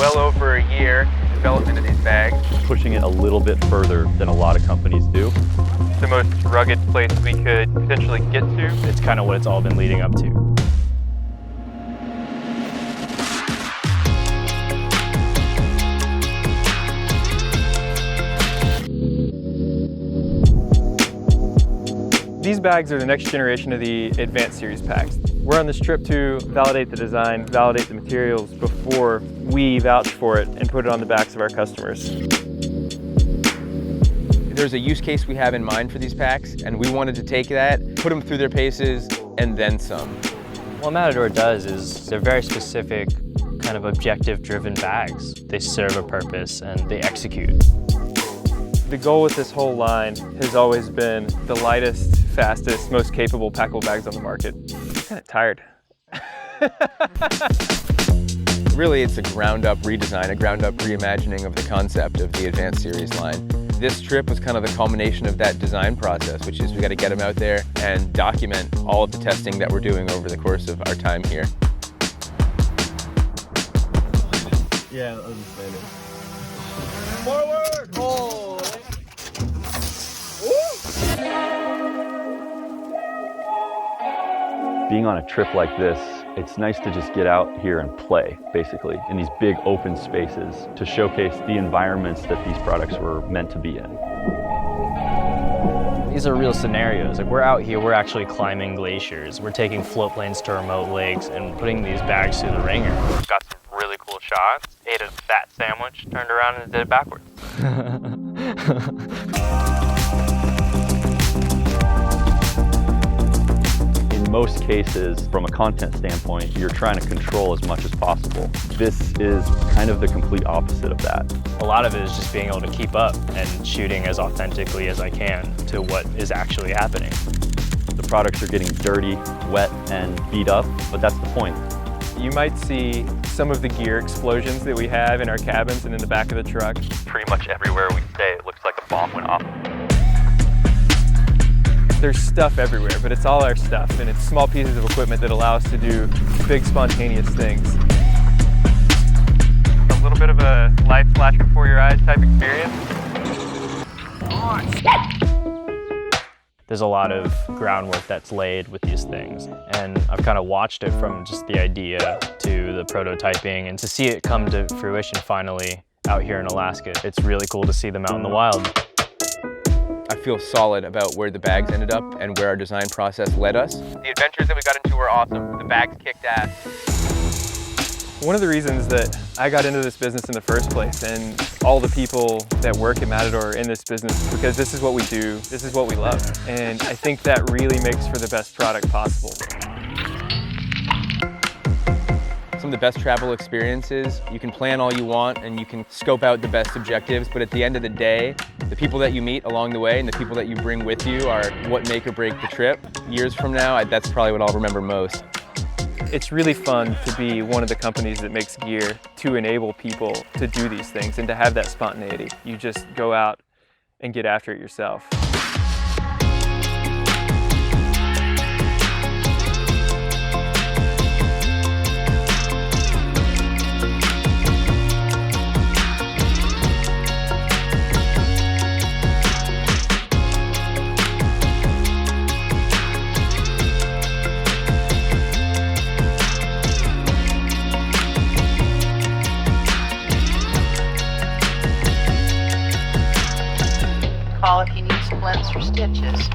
well over a year in development of these bags. Pushing it a little bit further than a lot of companies do. The most rugged place we could potentially get to. It's kind of what it's all been leading up to. These bags are the next generation of the Advanced Series packs. We're on this trip to validate the design, validate the materials before we vouch for it and put it on the backs of our customers. There's a use case we have in mind for these packs, and we wanted to take that, put them through their paces, and then some. What Matador does is they're very specific, kind of objective-driven bags. They serve a purpose and they execute. The goal with this whole line has always been the lightest, fastest, most capable packable bags on the market. I'm kind of tired. Really, it's a ground-up redesign, a ground-up reimagining of the concept of the Advanced Series line. This trip was kind of the culmination of that design process, which is we got to get them out there and document all of the testing that we're doing over the course of our time here. Yeah, I'll just land it. Forward! Hold! Being on a trip like this, it's nice to just get out here and play, basically, in these big open spaces to showcase the environments that these products were meant to be in. These are real scenarios. Like, we're out here, we're actually climbing glaciers. We're taking float planes to remote lakes and putting these bags through the ringer. Got some really cool shots. Ate a fat sandwich, turned around and did it backwards. In most cases, from a content standpoint, you're trying to control as much as possible. This is kind of the complete opposite of that. A lot of it is just being able to keep up and shooting as authentically as I can to what is actually happening. The products are getting dirty, wet, and beat up, but that's the point. You might see some of the gear explosions that we have in our cabins and in the back of the truck. Pretty much everywhere we stay, it looks like a bomb went off. There's stuff everywhere, but it's all our stuff, and it's small pieces of equipment that allow us to do big, spontaneous things. A little bit of a life flash before your eyes type experience. There's a lot of groundwork that's laid with these things, and I've kind of watched it from just the idea to the prototyping, and to see it come to fruition finally out here in Alaska. It's really cool to see them out in the wild. I feel solid about where the bags ended up and where our design process led us. The adventures that we got into were awesome. The bags kicked ass. One of the reasons that I got into this business in the first place, and all the people that work at Matador are in this business, is because this is what we do, this is what we love. And I think that really makes for the best product possible. Some of the best travel experiences, you can plan all you want and you can scope out the best objectives, but at the end of the day, the people that you meet along the way and the people that you bring with you are what make or break the trip. Years from now, that's probably what I'll remember most. It's really fun to be one of the companies that makes gear to enable people to do these things and to have that spontaneity. You just go out and get after it yourself. Call if you need splints or stitches.